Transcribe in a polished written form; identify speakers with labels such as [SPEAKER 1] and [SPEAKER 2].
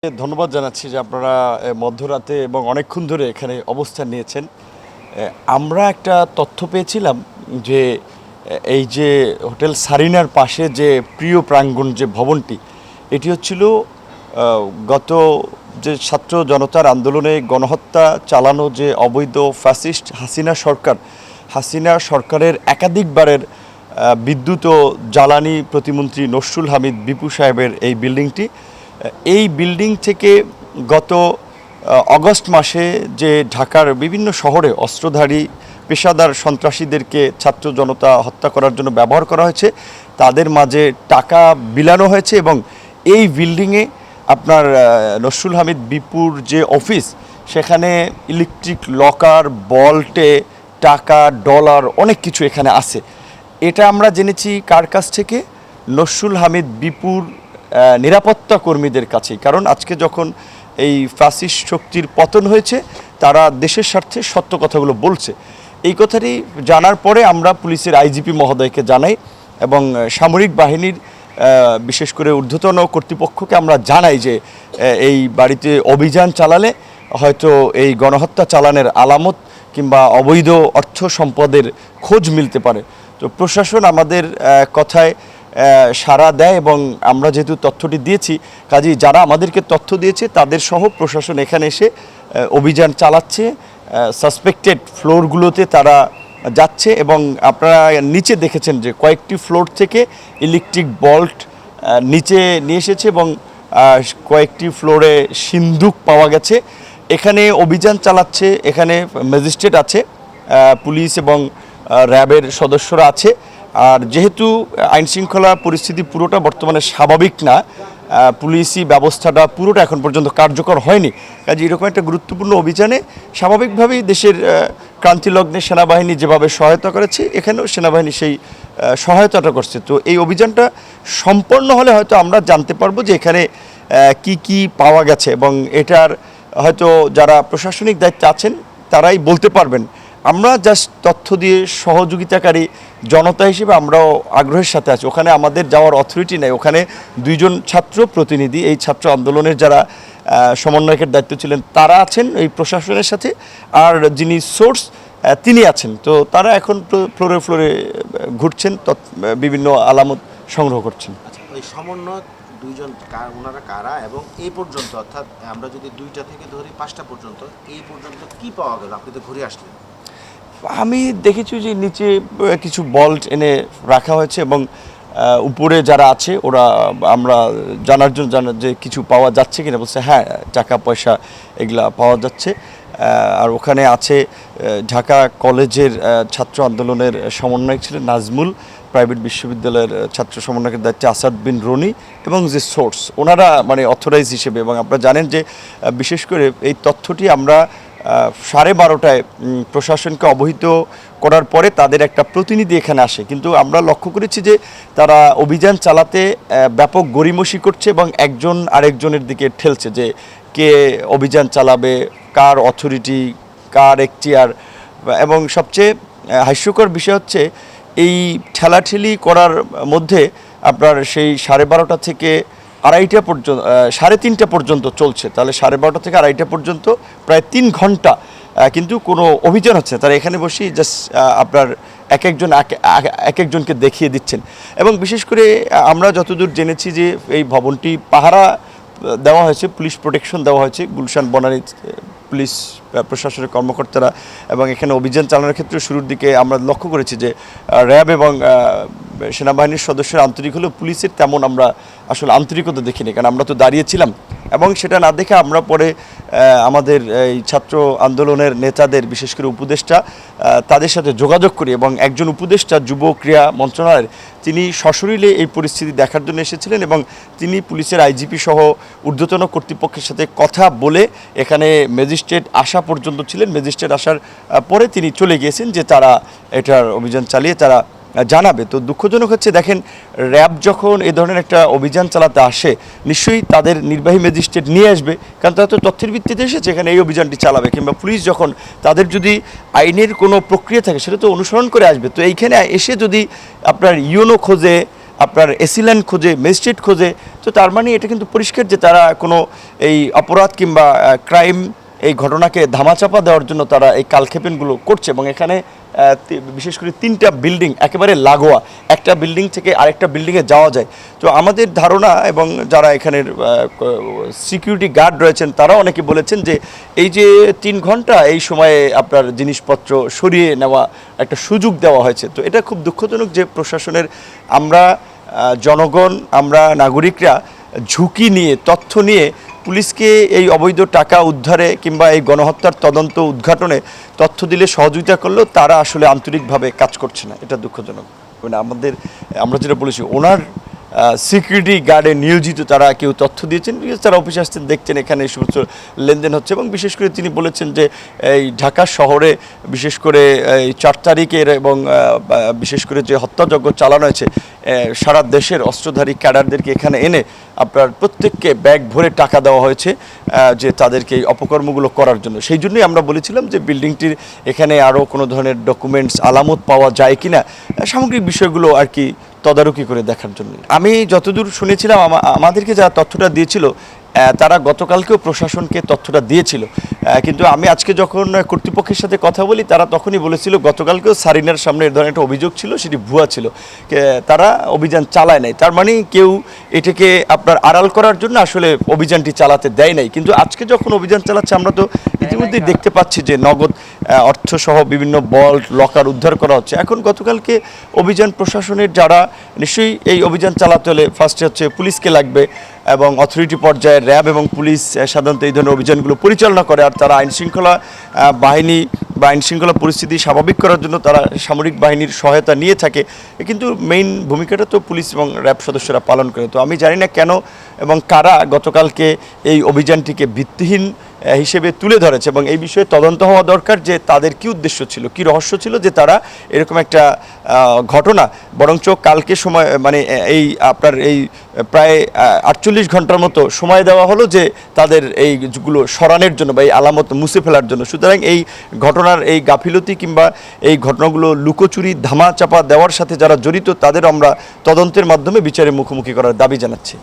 [SPEAKER 1] ধন্যবাদ জানাচ্ছি যে আপনারা মধ্যরাতে এবং অনেকক্ষণ ধরে এখানে অবস্থান নিয়েছেন। আমরা একটা তথ্য পেয়েছিলাম যে এই যে হোটেল সারিনার পাশে যে প্রিয় প্রাঙ্গণ যে ভবনটি, এটি হচ্ছিল গত যে ছাত্র জনতার আন্দোলনে গণহত্যা চালানো যে অবৈধ ফ্যাসিস্ট হাসিনা সরকারের একাধিকবারের বিদ্যুৎ ও জ্বালানি প্রতিমন্ত্রী নসরুল হামিদ বিপু সাহেবের এই বিল্ডিংটি। এই বিল্ডিং থেকে গত অগস্ট মাসে যে ঢাকার বিভিন্ন শহরে অস্ত্রধারী পেশাদার সন্ত্রাসীদেরকে ছাত্র জনতা হত্যা করার জন্য ব্যবহার করা হয়েছে, তাদের মাঝে টাকা বিলানো হয়েছে এবং এই বিল্ডিংয়ে আপনার নসরুল হামিদ বিপুর যে অফিস, সেখানে ইলেকট্রিক লকার, বল্টে টাকা, ডলার অনেক কিছু এখানে আছে। এটা আমরা জেনেছি কার কাছ থেকে? নসরুল হামিদ বিপুর নিরাপত্তা কর্মীদের কাছেই। কারণ আজকে যখন এই ফ্যাসিস্ট শক্তির পতন হয়েছে, তারা দেশের স্বার্থে সত্য কথাগুলো বলছে। এই কথাটি জানার পরে আমরা পুলিশের আইজিপি মহোদয়কে জানাই এবং সামরিক বাহিনীর বিশেষ করে ঊর্ধ্বতন কর্তৃপক্ষকে আমরা জানাই যে এই বাড়িতে অভিযান চালালে হয়তো এই গণহত্যা চালানের আলামত কিংবা অবৈধ অর্থ সম্পদের খোঁজ মিলতে পারে। তো প্রশাসন আমাদের কথায় সাড়া দেয় এবং আমরা যেহেতু তথ্যটি দিয়েছি, কাজেই যারা আমাদেরকে তথ্য দিয়েছে তাদের সহ প্রশাসন এখানে এসে অভিযান চালাচ্ছে। সাসপেক্টেড ফ্লোরগুলোতে তারা যাচ্ছে এবং আপনারা নিচে দেখেছেন যে কয়েকটি ফ্লোর থেকে ইলেকট্রিক বল্ট নিচে নিয়ে এসেছে এবং কয়েকটি ফ্লোরে সিন্দুক পাওয়া গেছে। এখানে অভিযান চালাচ্ছে, এখানে ম্যাজিস্ট্রেট আছে, পুলিশ এবং র্যাবের সদস্যরা আছে। আর যেহেতু আইনশৃঙ্খলা পরিস্থিতি পুরোটা বর্তমানে স্বাভাবিক না, পুলিশি ব্যবস্থাটা পুরোটা এখন পর্যন্ত কার্যকর হয়নি, কাজে এরকম একটা গুরুত্বপূর্ণ অভিযানে স্বাভাবিকভাবেই দেশের ক্রান্তিলগ্নে সেনাবাহিনী যেভাবে সহায়তা করেছে, এখানেও সেনাবাহিনী সেই সহায়তাটা করছে। তো এই অভিযানটা সম্পন্ন হলে হয়তো আমরা জানতে পারবো যে এখানে কি কি পাওয়া গেছে এবং এটার হয়তো যারা প্রশাসনিক দায়িত্বে আছেন তারাই বলতে পারবেন। আমরা জাস্ট তথ্য দিয়ে সহযোগিতাকারী জনতা হিসেবে আমরাও আগ্রহের সাথে আছি। ওখানে আমাদের যাওয়ার অথরিটি নেই, ওখানে দুইজন ছাত্র প্রতিনিধি, এই ছাত্র আন্দোলনের যারা সমন্বয়কের দায়িত্ব ছিলেন তারা আছেন এই প্রশাসনের সাথে, আর যিনি সোর্স তিনি আছেন। তো তারা এখন ফ্লোরে ফ্লোরে ঘুরছেন, বিভিন্ন আলামত সংগ্রহ করছেন।
[SPEAKER 2] আচ্ছা, ওই সমন্বয়ক দুইজন ওনারা কারা এবং এই পর্যন্ত, অর্থাৎ আমরা যদি 2টা থেকে ধরি 5টা পর্যন্ত, এই পর্যন্ত কি পাওয়া গেল? আপনি তো ঘুরে আসলেন।
[SPEAKER 1] আমি দেখেছি যে নিচে কিছু বল্ট এনে রাখা হয়েছে এবং উপরে যারা আছে ওরা আমরা জানার জন্য যে কিছু পাওয়া যাচ্ছে কিনা, বলছে হ্যাঁ টাকা পয়সা এগুলা পাওয়া যাচ্ছে। আর ওখানে আছে ঢাকা কলেজের ছাত্র আন্দোলনের সমন্বয়ক ছিলেন নাজমুল, প্রাইভেট বিশ্ববিদ্যালয়ের ছাত্র সমন্বয়কের দায়িত্বে আসাদ বিন রনি এবং যে সোর্স ওনারা মানে অথরাইজ হিসেবে। এবং আপনারা জানেন যে বিশেষ করে এই তথ্যটি আমরা 12:30টায় প্রশাসনকে অবহিত করার পরে তাদের একটা প্রতিনিধি এখানে আসে, কিন্তু আমরা লক্ষ্য করেছি যে তারা অভিযান চালাতে ব্যাপক গড়িমসি করছে এবং একজন আরেকজনের দিকে ঠেলছে যে কে অভিযান চালাবে, কার অথরিটি, কার এখতিয়ার। এবং সবচেয়ে হাস্যকর বিষয় হচ্ছে এই ঠেলাঠেলি করার মধ্যে আপনার সেই 12:30টা থেকে 2:30 পর্যন্ত, 3:30 পর্যন্ত চলছে। তাহলে 12:30 থেকে 2:30 পর্যন্ত প্রায় 3 ঘন্টা কিন্তু কোনো অভিযান হচ্ছে না। তারা এখানে বসেই জাস্ট আপনার এক একজনকে দেখিয়ে দিচ্ছেন। এবং বিশেষ করে আমরা যতদূর জেনেছি যে এই ভবনটি পাহারা দেওয়া হয়েছে, পুলিশ প্রোটেকশন দেওয়া হয়েছে, গুলশান বনানী পুলিশ প্রশাসনের কর্মকর্তারা। এবং এখানে অভিযান চালানোর ক্ষেত্রে শুরুর দিকে আমরা লক্ষ্য করেছি যে র্যাব এবং সেনাবাহিনীর সদস্যরা আন্তরিক হলেও পুলিশের তেমন আমরা আসলে আন্তরিকতা দেখিনি, কারণ আমরা তো দাঁড়িয়েছিলাম। এবং সেটা না দেখে আমরা পরে আমাদের এই ছাত্র আন্দোলনের নেতাদের, বিশেষ করে উপদেষ্টা, তাদের সাথে যোগাযোগ করি এবং একজন উপদেষ্টা যুব ক্রীড়া মন্ত্রণালয়ের, তিনি সশরীরে এই পরিস্থিতি দেখার জন্য এসেছিলেন এবং তিনি পুলিশের আইজিপি সহ ঊর্ধ্বতন কর্তৃপক্ষের সাথে কথা বলে এখানে ম্যাজিস্ট্রেট আসা পর্যন্ত ছিলেন। ম্যাজিস্ট্রেট আসার পরে তিনি চলে গিয়েছেন যে তারা এটার অভিযান চালিয়ে তারা জানাবে। তো দুঃখজনক হচ্ছে, দেখেন র্যাব যখন এই ধরনের একটা অভিযান চালাতে আসে নিশ্চয়ই তাদের নির্বাহী ম্যাজিস্ট্রেট নিয়ে আসবে, কারণ তারা তো তথ্যের ভিত্তিতে এসেছে এখানে এই অভিযানটি চালাবে। কিংবা পুলিশ যখন তাদের যদি আইনের কোনো প্রক্রিয়া থাকে সেটা তো অনুসরণ করে আসবে। তো এইখানে এসে যদি আপনার ইউনো খোঁজে, আপনার এসিল্যান্ড খোঁজে, ম্যাজিস্ট্রেট খোঁজে। তো তার মানে এটা কিন্তু পরিষ্কার যে তারা কোনো এই অপরাধ কিংবা ক্রাইম এই ঘটনাকে ধামাচাপা দেওয়ার জন্য তারা এই কালক্ষেপণগুলো করছে। এবং এখানে বিশেষ করে 3টা বিল্ডিং একেবারে লাগোয়া, একটা বিল্ডিং থেকে আরেকটা বিল্ডিংয়ে যাওয়া যায়। তো আমাদের ধারণা, এবং যারা এখানের সিকিউরিটি গার্ড রয়েছেন তারা অনেকে বলেছেন যে এই যে 3 ঘন্টা এই সময়ে আপনার জিনিসপত্র সরিয়ে নেওয়া একটা সুযোগ দেওয়া হয়েছে। তো এটা খুব দুঃখজনক যে প্রশাসনের আমরা জনগণ, আমরা নাগরিকরা ঝুঁকি নিয়ে, তথ্য নিয়ে পুলিশকে এই অবৈধ টাকা উদ্ধারে কিংবা এই গণহত্যার তদন্ত উদ্ঘাটনে তথ্য দিলে সহযোগিতা করলেও তারা আসলে আন্তরিকভাবে কাজ করছে না। এটা দুঃখজনক। মানে আমরা যেটা বলেছি, ওনার সিকিউরিটি গার্ডে নিয়োজিত তারা কেউ তথ্য দিয়েছেন, তারা অফিসে আসছেন, দেখছেন এখানে এই সমস্ত লেনদেন হচ্ছে। এবং বিশেষ করে তিনি বলেছেন যে এই ঢাকা শহরে বিশেষ করে এই 4 তারিখের এবং বিশেষ করে যে হত্যাযজ্ঞ চালানো হয়েছে, সারা দেশের অস্ত্রধারী ক্যাডারদেরকে এখানে এনে আপনার প্রত্যেককে ব্যাগ ভরে টাকা দেওয়া হয়েছে যে তাদেরকে এই অপকর্মগুলো করার জন্য। সেই জন্যই আমরা বলেছিলাম যে বিল্ডিংটির এখানে আরও কোনো ধরনের ডকুমেন্টস, আলামত পাওয়া যায় কিনা, সামগ্রিক বিষয়গুলো আর কি তদারকি করে দেখার জন্য। আমি যতদূর শুনেছিলাম, আমাদেরকে যারা তথ্যটা দিয়েছিল তারা গতকালকেও প্রশাসনকে তথ্যটা দিয়েছিল। কিন্তু আমি আজকে যখন কর্তৃপক্ষের সাথে কথা বলি, তারা তখনই বলেছিল গতকালকেও সারিনার সামনে এ ধরনের একটা অভিযোগ ছিল, সেটি ভুয়া ছিল, তারা অভিযান চালায় নাই। তার মানে কেউ এটাকে আপনার আড়াল করার জন্য আসলে অভিযানটি চালাতে দেয় নাই। কিন্তু আজকে যখন অভিযান চালাচ্ছে, আমরা তো ইতিমধ্যেই দেখতে পাচ্ছি যে নগদ অর্থসহ বিভিন্ন বল্ট, লকার উদ্ধার করা হচ্ছে। এখন গতকালকে অভিযান প্রশাসনের যারা নিশ্চয়ই এই অভিযান চালাতে হলে ফার্স্টে হচ্ছে পুলিশকে লাগবে, এবং অথরিটি পর্যায়ে র্যাব এবং পুলিশ সাধারণত এই ধরনের অভিযানগুলো পরিচালনা করে। আর তারা আইনশৃঙ্খলা বাহিনী বা আইনশৃঙ্খলা পরিস্থিতি স্বাভাবিক করার জন্য তারা সামরিক বাহিনীর সহায়তা নিয়ে থাকে, কিন্তু মেইন ভূমিকাটা তো পুলিশ এবং র্যাব সদস্যরা পালন করে। তো আমি জানি না কেন এবং কারা গতকালকে এই অভিযানটিকে ভিত্তিহীন হিসেবে তুলে ধরেছে, এবং এই বিষয়ে তদন্ত হওয়া দরকার যে তাদের কি উদ্দেশ্য ছিল, কি রহস্য ছিল যে তারা এরকম একটা ঘটনা, বরঞ্চ কালকে সময় মানে এই আপনার এই প্রায় 48 ঘন্টার মতো সময় দেওয়া হলো যে তাদের এইগুলো সরানোর জন্য বা এই আলামত মুছে ফেলার জন্য। সুতরাং এই ঘটনার এই গাফিলতি কিংবা এই ঘটনাগুলো লুকোচুরি, ধামাচাপা দেওয়ার সাথে যারা জড়িত, তাদের আমরা তদন্তের মাধ্যমে বিচারের মুখোমুখি করার দাবি জানাচ্ছি।